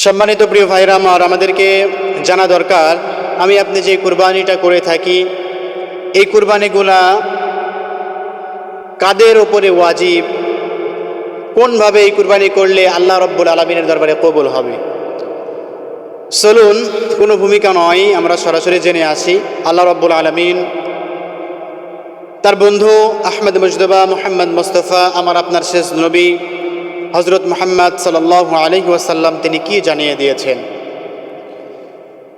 সম্মানিত প্রিয় ভাইরা আমার, আমাদেরকে জানা দরকার আমি আপনি যে কুরবানিটা করে থাকি এই কুরবানিগুলা কাদের উপরে ওয়াজিব, কোনভাবে এই কুরবানি করলে আল্লাহ রব্বুল আলামিনের দরবারে কবুল হবে। চলুন, কোনো ভূমিকা নয়, আমরা সরাসরি জেনে আসি। আল্লাহ রব্বুল আলামিন তার বন্ধু আহমদ মুজতবা মুহাম্মদ মুস্তাফা, আমার আপনার শেষ নবী হজরত মুহাম্মদ সাল্লাল্লাহু আলাইহি ওয়াসাল্লাম তিনি কি জানিয়ে দিয়েছেন।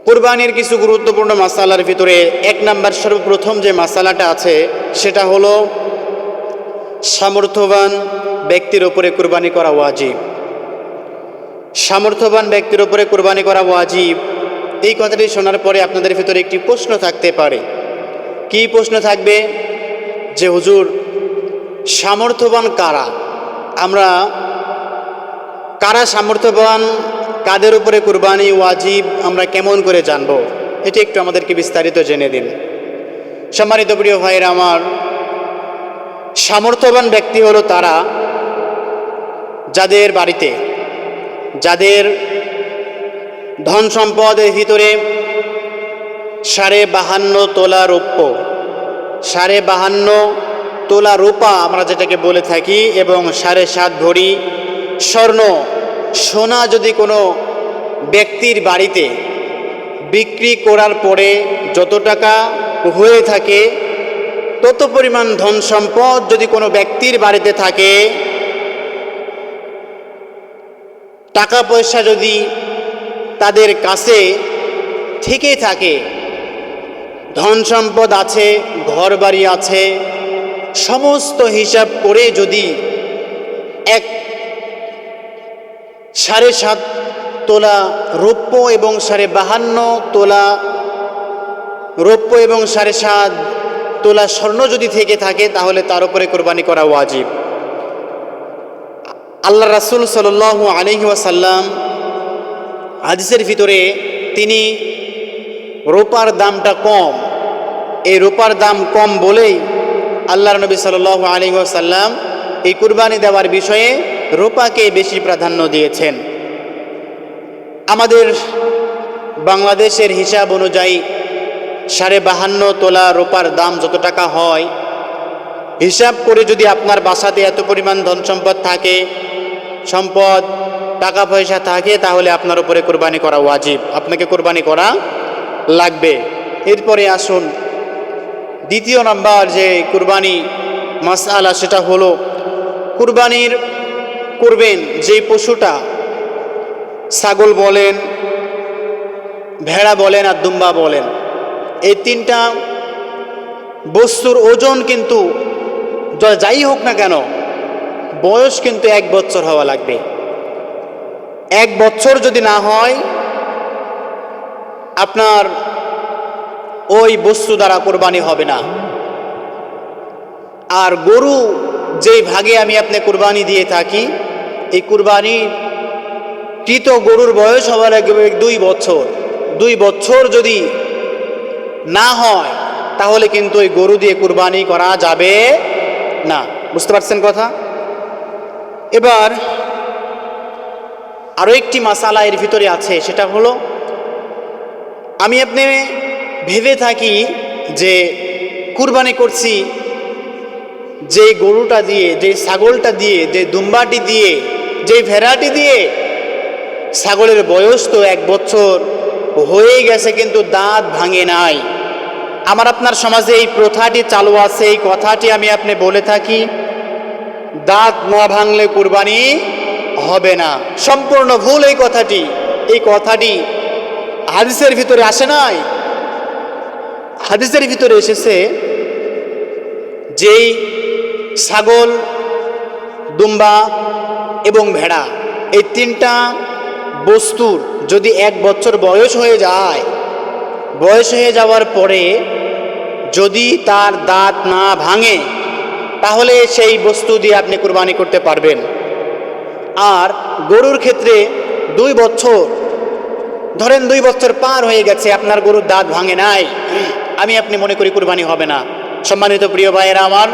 কুরবানির কিছু গুরুত্বপূর্ণ মাসালার ভিতরে এক নাম্বার, সর্বপ্রথম যে মাসালাটা আছে সেটা হলো সামর্থ্যবান ব্যক্তির উপরে কুরবানি করা ওয়াজিব। সামর্থ্যবান ব্যক্তির উপরে কুরবানি করা ওয়াজিব, এই কথাটি শোনার পরে আপনাদের ভিতরে একটি প্রশ্ন থাকতে পারে। কি প্রশ্ন থাকবে? যে হুজুর, সামর্থ্যবান কারা? আমরা কারা সামর্থ্যবান, কাদের উপরে কুরবানি ওয়াজিব আমরা কেমন করে জানব? এটি একটু আমাদেরকে বিস্তারিত জেনে দিন। সম্মানিত প্রিয় ভাইরা আমার, সামর্থ্যবান ব্যক্তি হলো তারা যাদের বাড়িতে, যাদের ধন সম্পদের ভিতরে 52.5 তোলা রৌপ্য, 52.5 তোলা রূপা আমরা যেটাকে বলে থাকি, এবং 7.5 ভরি স্বর্ণ সোনা যদি কোনো ব্যক্তির বাড়িতে বিক্রি করার পরে যত টাকা হয়ে থাকে, তত পরিমাণ ধন সম্পদ যদি কোনো ব্যক্তির বাড়িতে থাকে, টাকা পয়সা যদি তাদের কাছে থেকে থাকে, ধন সম্পদ আছে, ঘর বাড়ি আছে, সমস্ত হিসাব করে যদি 7.5 তোলা রৌপ্য এবং 52.5 তোলা রৌপ্য এবং 7.5 তোলা স্বর্ণ যদি থেকে থাকে, তাহলে তার উপরে কোরবানি করা ওয়াজিব। আল্লাহ রাসূল সাল্লাল্লাহু আলাইহি ওয়াসাল্লাম হাদিসের ভিতরে তিনি রূপার দামটা কম, এই রূপার দাম কম বলেই আল্লাহর নবী সাল্লাল্লাহু আলাইহি ওয়াসাল্লাম এই কুরবানি দেওয়ার বিষয়ে রূপাকে বেশি প্রাধান্য দিয়েছেন। আমাদের বাংলাদেশের হিসাব অনুযায়ী 52.5 তোলা রূপার দাম যত টাকা হয়, হিসাব করে যদি আপনার বাসাতে এত পরিমাণ ধন সম্পদ থাকে, সম্পদ টাকা পয়সা থাকে, তাহলে আপনার উপরে কুরবানি করা ওয়াজিব, আপনাকে কুরবানি করা লাগবে। এরপরে আসুন দ্বিতীয় নাম্বার যে কুরবানি মাসআলা, সেটা হলো কুরবানির করবেন যে পশুটা, ছাগল বলেন, ভেড়া বলেন আর দুম্বা বলেন, এই 3টা বস্তুর ওজন কিন্তু যাই হোক না কেন, বয়স কিন্তু 1 বছর হওয়া লাগবে। 1 বছর যদি না হয়, আপনার ওই বস্তু দ্বারা কোরবানি হবে না। আর গরু যেই ভাগে আমি আপনি কোরবানি দিয়ে থাকি, এই কুরবানি কৃত গরুর বয়স হওয়া লাগবে 2 বছর। 2 বছর যদি না হয়, তাহলে কিন্তু ওই গরু দিয়ে কুরবানি করা যাবে না। বুঝতে পারছেন কথা? এবার আরও একটি মাসালা এর ভিতরে আছে, সেটা হলো আমি আপনি ভেবে থাকি যে কুরবানি করছি যে গরুটা দিয়ে, যে ছাগলটা দিয়ে, যে দুম্বাটি দিয়ে, যে ভেড়াটি দিয়ে, ছাগলের বয়স তো 1 বছর হয়ে গেছে কিন্তু দাঁত ভাঙে নাই। আমার আপনার সমাজে এই প্রথাটি চালু আছে, এই কথাটি আমি আপনি বলে থাকি, দাঁত না ভাঙলে কুরবানি হবে না। সম্পূর্ণ ভুল এই কথাটি। এই কথাটি হাদিসের ভিতরে আসে নাই। হাদিসের ভিতরে এসেছে যেই ছাগল, দুম্বা এবং ভেড়া, এই 3টা বস্তুর যদি 1 বছর বয়স হয়ে যায়, বয়স হয়ে যাওয়ার পরে যদি তার দাঁত না ভাঙে, তাহলে সেই বস্তু দিয়ে আপনি কুরবানি করতে পারবেন। আর গরুর ক্ষেত্রে 2 বছর, ধরেন 2 বছর পার হয়ে গেছে, আপনার গরুর দাঁত ভাঙে নাই, আমি আপনি মনে করি কুরবানি হবে না। সম্মানিত প্রিয় ভাইয়েরা আমার,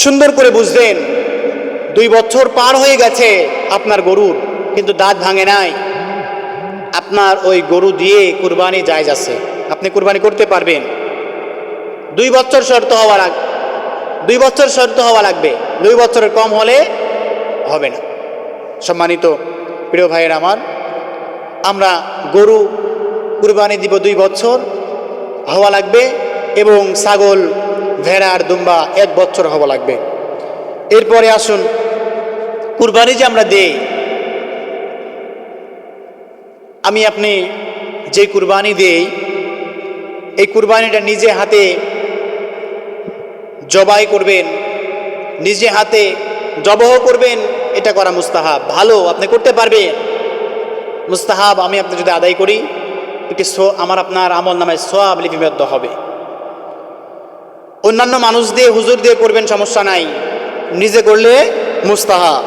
সুন্দর করে বুঝবেন, 2 বছর পার হয়ে গেছে আপনার গরুর, কিন্তু দাঁত ভাঙে নাই, আপনার ওই গরু দিয়ে কুরবানি জায়েজ আছে, আপনি কুরবানি করতে পারবেন। 2 বছর শর্ত হওয়া লাগবে, 2 বছর শর্ত হওয়া লাগবে, 2 বছরের কম হলে হবে না। সম্মানিত প্রিয় ভাইয়ের আমার, আমরা গরু কুরবানি দিব 2 বছর হওয়া লাগবে এবং ছাগল, ভেড়া আর দুম্বা 1 বছর হওয়া লাগবে। এরপরে আসুন, কুরবানি যে আমরা দেই, আমি আপনি যে কুরবানি দেই, এই কুরবানিটা নিজে হাতে জবাই করবেন, নিজে হাতে জবহ করবেন, এটা করা মুস্তাহাব, ভালো, আপনি করতে পারবেন। মুস্তাহাব আমি আপনি যদি আদায় করি, এটি আমার আপনার আমল নামায় সওয়াব লিপিবদ্ধ হবে। অন্যান্য মানুষ দিয়ে, হুজুর দিয়ে করবেন, সমস্যা নাই, নিজে করলে মুস্তাহাব।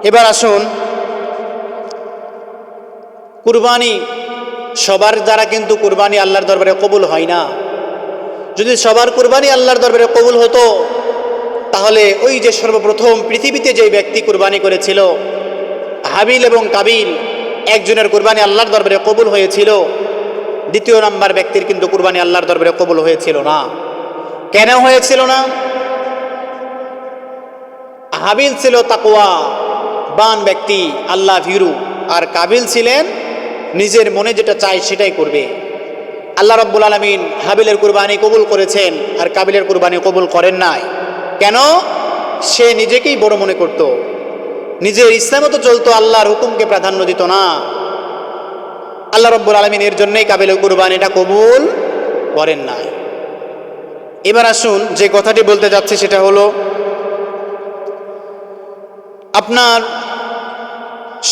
এবার আসুন, কুরবানি সবার দ্বারা কিন্তু কুরবানি আল্লাহর দরবারে কবুল হয় না। যদি সবার কুরবানি আল্লাহর দরবারে কবুল হতো, তাহলে ওই যে সর্বপ্রথম পৃথিবীতে যে ব্যক্তি কুরবানি করেছিল, হাবিল এবং কাবিল, একজনের কুরবানি আল্লাহর দরবারে কবুল হয়েছিল, দ্বিতীয় নাম্বার ব্যক্তির কিন্তু কুরবানি আল্লাহর দরবারে কবুল হয়েছিল না। কেন হয়েছিল না? হাবিল ছিল তাকওয়া বান ব্যক্তি, আল্লাহ ভীরু, আর কাবিল ছিলেন নিজের মনে যেটা চায় সেটাই করবে। আল্লাহ রাব্বুল আলামিন হাবিলের কুরবানি কবুল করেছেন আর কাবিলের কুরবানি কবুল করেন নাই। কেন? সে নিজেকেই বড় মনে করত, নিজের ইচ্ছা মতো চলতো, আল্লাহর হুকুমকে প্রাধান্য দিত না। আল্লাহ রাব্বুল আলামিন এর জন্যই কাবিলের কুরবানিটা কবুল করেন নাই। এবার আসুন, যে কথাটি বলতে যাচ্ছি সেটা হলো, আপনার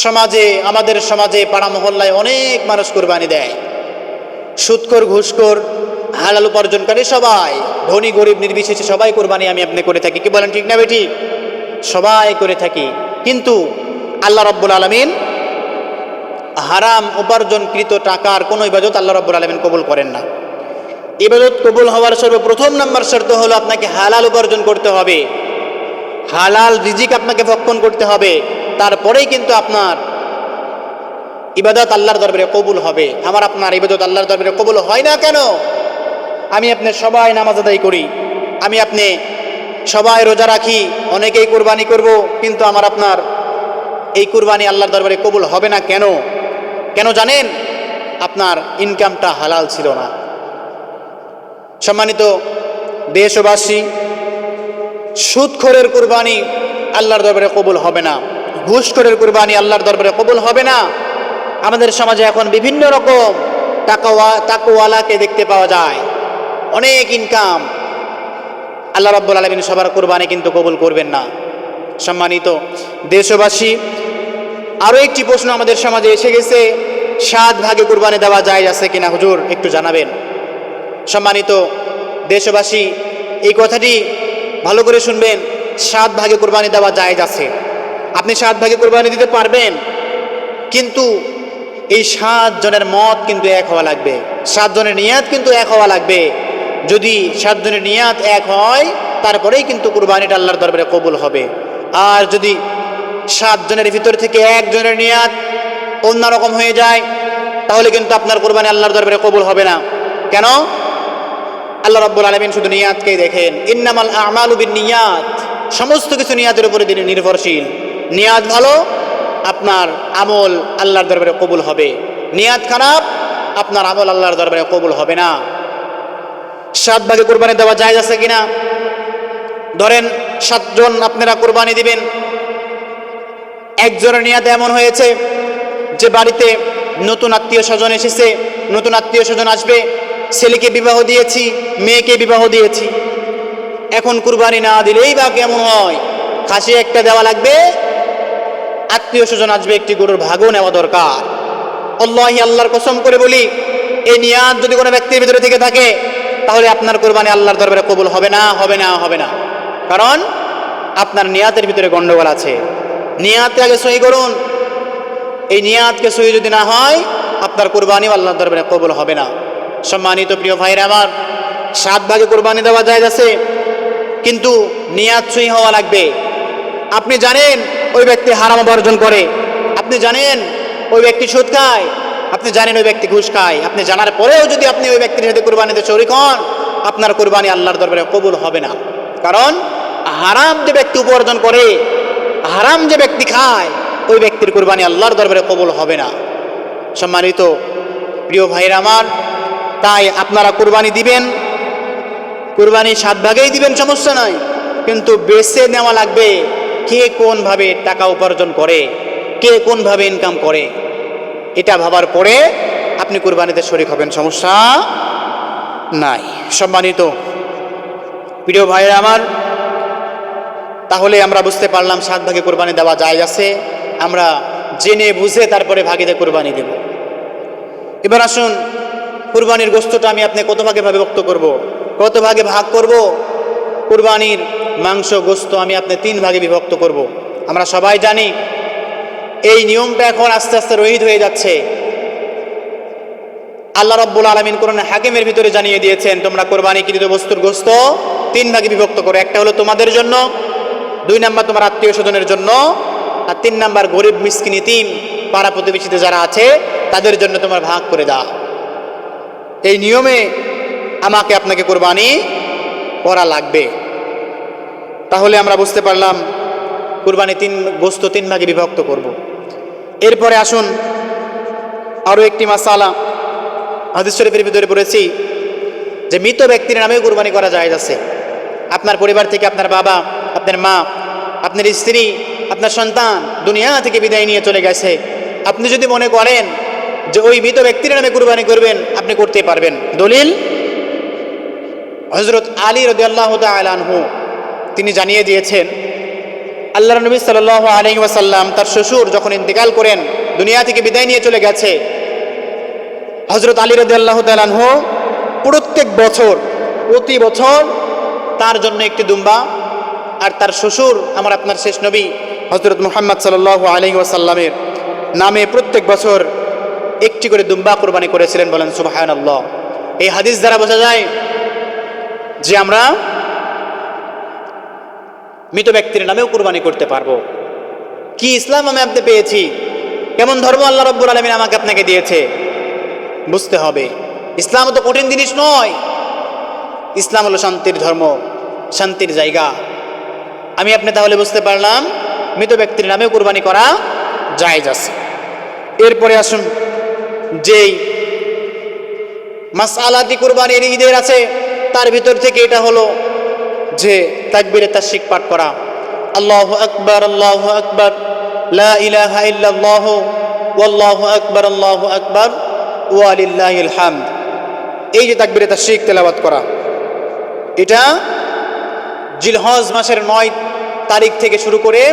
সমাজে, আমাদের সমাজে, পাড়া মহল্লায় অনেক মানুষ কুরবানি দেয়। সুদখোর, ঘুষখোর, হালাল উপার্জনকারী সবাই, ধনী গরিব নির্বিশেষে সবাই কুরবানি আমি আপনি করে থাকি। কি বলেন, ঠিক না বেঠিক? সবাই করে থাকি। কিন্তু আল্লাহ রাব্বুল আলামিন হারাম উপার্জনকৃত টাকার কোনো ইবাদত আল্লাহ রাব্বুল আলামিন কবুল করেন না। ইবাদত কবুল হওয়ার সর্বপ্রথম নাম্বার শর্ত হলো আপনাকে হালাল উপার্জন করতে হবে, হালাল রিজিক আপনাকে ভক্ষণ করতে হবে, তারপরেই কিন্তু আপনার ইবাদত আল্লাহর দরবারে কবুল হবে। আমার আপনার ইবাদত আল্লাহর দরবারে কবুল হয় না কেন? আমি আপনি সবাই নামাজ আদায় করি, আমি আপনি সবাই রোজা রাখি, অনেকেই কুরবানি করব, কিন্তু আমার আপনার এই কুরবানি আল্লাহর দরবারে কবুল হবে না কেন? কেন জানেন? আপনার ইনকামটা হালাল ছিল না। সম্মানিত দেশবাসী, সুদখোরের কুরবানি আল্লাহর দরবারে কবুল হবে না, ঘুষখোরের কুরবানি আল্লাহর দরবারে কবুল হবে না। আমাদের সমাজে এখন বিভিন্ন রকম তাকওয়ালাকে দেখতে পাওয়া যায়, অনেক ইনকাম। আল্লাহ রাব্বুল আলামিন সবার কুরবানি কিন্তু কবুল করবেন না। সম্মানিত দেশবাসী, আরও একটি প্রশ্ন আমাদের সমাজে এসে গেছে, 7 ভাগে কুরবানি দেওয়া যায় আছে কিনা হুজুর, একটু জানাবেন। সম্মানিত দেশবাসী, এই কথাটি ভালো করে শুনবেন, 7 ভাগে কুরবানি দেওয়া জায়েজ আছে। আপনি 7 ভাগে কুরবানি দিতে পারবেন, কিন্তু এই 7 জনের মত কিন্তু এক হওয়া লাগবে, 7 জনের নিয়াত কিন্তু এক হওয়া লাগবে। যদি 7 জনের নিয়াত এক হয়, তারপরেই কিন্তু কুরবানিটা আল্লাহর দরবারে কবুল হবে। আর যদি 7 জনের ভিতর থেকে 1 জনের নিয়াত অন্যরকম হয়ে যায়, তাহলে কিন্তু আপনার কুরবানি আল্লাহর দরবারে কবুল হবে না। কেন? আল্লাহ রাব্বুল আলামিন শুধু নিয়াতকেই দেখেন, ইন্নামাল আমালু বিন্নিয়াত, সমস্ত কিছু নিয়াতের উপরে তিনি নির্ভরশীল। নিয়াত ভালো, আপনার আমল আল্লাহর দরবারে কবুল হবে। নিয়াত খারাপ, আপনার আমল আল্লাহর দরবারে কবুল হবে না। 7 ভাগে কুরবানি দেওয়া জায়েজ আছে কিনা? ধরেন 7 জন আপনারা কুরবানি দিবেন, একজনের নিয়াত এমন হয়েছে যে বাড়িতে নতুন আত্মীয় স্বজন এসেছে, নতুন আত্মীয় স্বজন আসবে, ছেলেকে বিবাহ দিয়েছি, মেয়েকে বিবাহ দিয়েছি, এখন কুরবানি না দিলেই বা কেমন হয়, খাসি একটা দেওয়া লাগবে, আত্মীয় স্বজন আসবে, একটি গরুর ভাগও নেওয়া দরকার। আল্লাহি, আল্লাহর কসম করে বলি, এই নিয়াত যদি কোনো ব্যক্তির ভিতরে থেকে থাকে, তাহলে আপনার কুরবানি আল্লাহর দরবারে কবুল হবে না, হবে না, হবে না। কারণ আপনার নিয়াতের ভিতরে গন্ডগোল আছে। নিয়াতকে আগে সহি করুন, এই নিয়াতকে সহি যদি না হয়, আপনার কুরবানিও আল্লাহর দরবারে কবুল হবে না। সম্মানিত প্রিয় ভাইরা আমার, 7 ভাগে কুরবানি দেওয়া জায়েজ আছে, কিন্তু নিয়াত সহি হওয়া লাগবে। আপনি জানেন ওই ব্যক্তি হারাম উপার্জন করে, আপনি জানেন ওই ব্যক্তি সুদ খায়, আপনি জানেন ওই ব্যক্তি ঘুষ খায়, আপনি জানার পরেও যদি আপনি ওই ব্যক্তির সাথে কুরবানিতে শরীক হন, আপনার কুরবানি আল্লাহর দরবারে কবুল হবে না। কারণ হারাম যে ব্যক্তি উপার্জন করে, হারাম যে ব্যক্তি খায়, ওই ব্যক্তির কুরবানি আল্লাহর দরবারে কবুল হবে না। সম্মানিত প্রিয় ভাইরা আমার, তাই আপনারা কুরবানি দিবেন, কুরবানি 7 ভাগেই দিবেন, সমস্যা নয়, কিন্তু বেছে নেওয়া লাগবে কে কোনভাবে টাকা উপার্জন করে, কে কোনভাবে ইনকাম করে, এটা ভাবার পরে আপনি কুরবানিতে শরীক হবেন, সমস্যা নাই। সম্মানিত প্রিয় ভাইরা আমার, তাহলে আমরা বুঝতে পারলাম 7 ভাগে কুরবানি দেওয়া যায় আছে, আমরা জেনে বুঝে তারপরে ভাগিতে কুরবানি দেব। এবার আসুন, কুরবানির গোশতটা আমি আপনি কত ভাগে বিভক্ত করব, কত ভাগে ভাগ করব? কুরবানির মাংস গোশত আমি আপনি 3 ভাগে বিভক্ত করব। আমরা সবাই জানি এই নিয়মটা এখন আস্তে আস্তে রহিত হয়ে যাচ্ছে। আল্লাহ রাব্বুল আলামিন কোরআনে হাকিমের ভিতরে জানিয়ে দিয়েছেন, তোমরা কুরবানিকৃত বস্তুর গোশত 3 ভাগে বিভক্ত করো। একটা হলো তোমাদের জন্য, 2 নাম্বার তোমার আত্মীয় স্বজনের জন্য, আর 3 নাম্বার গরিব মিসকিন ইতিম পাড়া প্রতিবেশীতে যারা আছে তাদের জন্য তোমার ভাগ করে দাও। এই নিয়মে আমাকে আপনাকে কুরবানি করা লাগবে। তাহলে আমরা বুঝতে পারলাম কুরবানি গোশত 3 ভাগে বিভক্ত করব। এরপরে আসুন আরও একটি মাসালা হাদিস শরীফের ভিতরে পড়েছি যে মৃত ব্যক্তির নামেও কুরবানি করা জায়েজ আছে। আপনার পরিবার থেকে আপনার বাবা, আপনার মা, আপনার স্ত্রী, আপনার সন্তান দুনিয়া থেকে বিদায় নিয়ে চলে গেছে, আপনি যদি মনে করেন যে ওই মৃত ব্যক্তির নামে কুরবানি করবেন, আপনি করতে পারবেন। দলিল হযরত আলী রাদিয়াল্লাহু তাআলা আনহু, তিনি জানিয়ে দিয়েছেন আল্লাহর নবী সাল্লাল্লাহু আলাইহি ওয়াসাল্লাম তার শ্বশুর যখন ইন্তেকাল করেন, দুনিয়া থেকে বিদায় নিয়ে চলে গেছে, হযরত আলী রাদিয়াল্লাহু তাআলা আনহু প্রতি বছর তার জন্য একটি দুম্বা, আর তার শ্বশুর আমার আপনার শেষ নবী হযরত মুহাম্মদ সাল্লাল্লাহু আলাইহি ওয়াসাল্লামের নামে প্রত্যেক বছর একটি করে দুম্বা কুরবানি করেছিলেন। বলেন সুবহানাল্লাহ। এই হাদিস দ্বারা বোঝা যায় যে আমরা মৃত ব্যক্তির নামেও কুরবানি করতে পারবো। কি ইসলাম আমি আপনি পেয়েছি, কেমন ধর্ম আল্লাহ রাব্বুল আলামিন আমাকে আপনাকে দিয়েছে, বুঝতে হবে। ইসলাম তো কঠিন জিনিস নয়, ইসলাম হলো শান্তির ধর্ম, শান্তির জায়গা। আমি আপনি তাহলে বুঝতে পারলাম মৃত ব্যক্তির নামেও কুরবানি করা জায়েজ আছে। এরপরে আসুন, যেই মাসআলাটি কুরবানির ঈদের আছে তার ভিতর থেকে এটা হলো যে তাকবীরে তাশরিক পাঠ করা, আল্লাহু আকবার, আল্লাহু আকবার, লা ইলাহা ইল্লাল্লাহ, ওয়াল্লাহু আকবার, আল্লাহু আকবার, ওয়া লিল্লাহিল হামদ। এই যে তাকবীরে তাশরিক তেলাওয়াত করা, এটা জিলহজ মাসের 9 তারিখ থেকে শুরু করে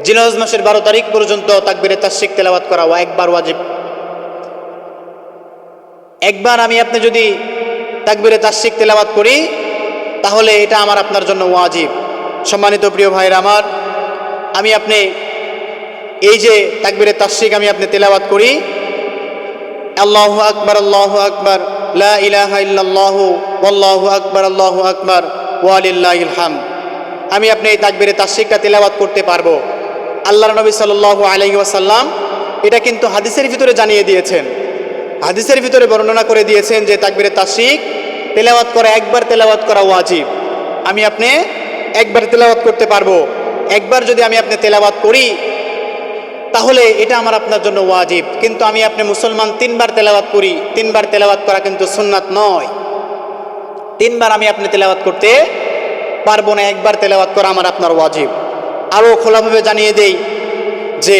জিলহজ মাসের 12 তারিখ পর্যন্ত তাকবীরে তাশরিক তেলাওয়াত করা একবার ওয়াজিব। একবার আমি আপনি যদি তাকবীরে তাশরিক তেলাওয়াত করি তাহলে এটা আমার আপনার জন্য ওয়াজিব। সম্মানিত প্রিয় ভাইরা আমার, আমি আপনি এই যে তাকবীরে তাশরিক আমি আপনি তেলাওয়াত করি, আল্লাহু আকবার, আল্লাহু আকবার, লা ইলাহা ইল্লাল্লাহ, ওয়াল্লাহু আকবার, আল্লাহু আকবার, ওয়া লিল্লাহিল হামদ, আমি আপনি এই তাকবীরে তাশরিকটা তেলাওয়াত করতে পারবো। আল্লাহর নবী সাল্লাল্লাহু আলাইহি ওয়াসাল্লাম এটা কিন্তু হাদিসের ভিতরে জানিয়ে দিয়েছেন, হাদিসের ভিতরে বর্ণনা করে দিয়েছেন যে তাকবীরে তাশরিক তেলাওয়াত করা, একবার তেলাওয়াত করা ওয়াজিব। আমি আপনি একবার তেলাওয়াত করতে পারবো। একবার যদি আমি আপনি তেলাওয়াত করি তাহলে এটা আমার আপনার জন্য ওয়াজিব। কিন্তু আমি আপনি মুসলমান 3 বার তেলাওয়াত করি, 3 বার তেলাওয়াত করা কিন্তু সুন্নাত নয়। 3 বার আমি আপনি তেলাওয়াত করতে পারবো না, একবার তেলাওয়াত করা আমার আপনার ওয়াজিব। আরও খোলাভাবে জানিয়ে দেই যে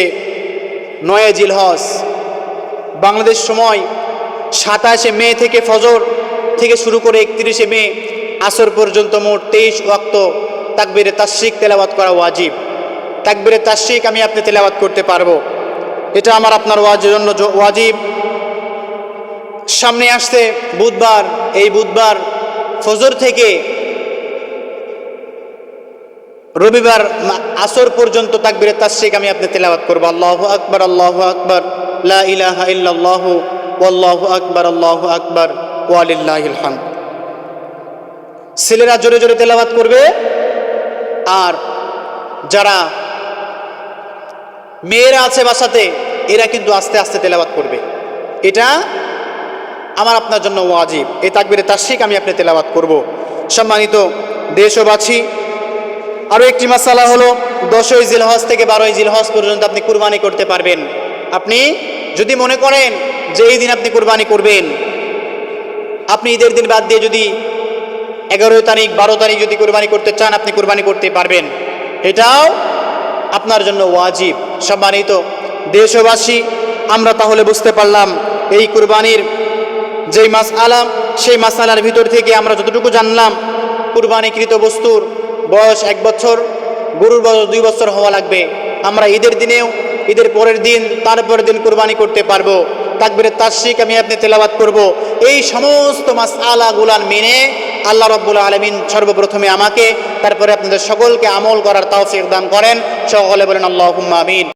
9 জিলহজ বাংলাদেশ সময় 27 মে থেকে ফজর থেকে শুরু করে 31 মে আসর পর্যন্ত মোট 23 ওয়াক্ত তাকবীরে তাশরিক তেলাওয়াত করা ওয়াজিব। তাকবীরে তাশরিক আমি আপনি তেলাওয়াত করতে পারবো, এটা আমার আপনার জন্য ওয়াজিব। সামনে আসছে বুধবার, এই বুধবার ফজর থেকে রবিবার আসর পর্যন্ত তাকবীরে তাশরিক আমি আপনি তেলাওয়াত করব। আল্লাহু আকবার, আল্লাহু আকবার, লা ইলাহা ইল্লাল্লাহ, ওয়াল্লাহু আকবার, আল্লাহু আকবার, ওয়া লিল্লাহিল হামদ। ছেলেরা জোরে জোরে তেলাওয়াত করবে, আর যারা মেয়েরা আছে বাসাতে, এরা কিন্তু আস্তে আস্তে তেলাওয়াত করবে। এটা আমার আপনার জন্য ওয়াজিব। এই তাকবীরে তাশরিক আমি আপনি তেলাওয়াত করব। সম্মানিত দেশবাসী, আরও একটি মাসালা হলো 10ই জিলহজ থেকে 12ই জিলহজ পর্যন্ত আপনি কুরবানি করতে পারবেন। আপনি যদি মনে করেন যে এই দিন আপনি কুরবানি করবেন, আপনি ঈদের দিন বাদ দিয়ে যদি 11 তারিখ 12 তারিখ যদি কুরবানি করতে চান, আপনি কুরবানি করতে পারবেন। এটাও আপনার জন্য ওয়াজিব। সম্মানিত দেশবাসী, আমরা তাহলে বুঝতে পারলাম এই কুরবানির যেই মাসআলা, সেই মাসআলার ভিতর থেকে আমরা যতটুকু জানলাম, কুরবানিকৃত বস্তুর বয়স 1 বছর, গরুর বয়স 2 বছর হওয়া লাগবে। আমরা ঈদের দিনেও, ঈদের পরের দিন, তারপরের দিন কুরবানি করতে পারবো। তাকবীরে তাশরিক আমি আপনি তেলাওয়াত করব। এই সমস্ত মাসআলাগুলান মেনে আল্লাহ রাব্বুল আলামিন সর্বপ্রথমে আমাকে, তারপরে আপনাদের সকলকে আমল করার তৌফিক দান করেন। সকলে বলেন আল্লাহুম্মা আমিন।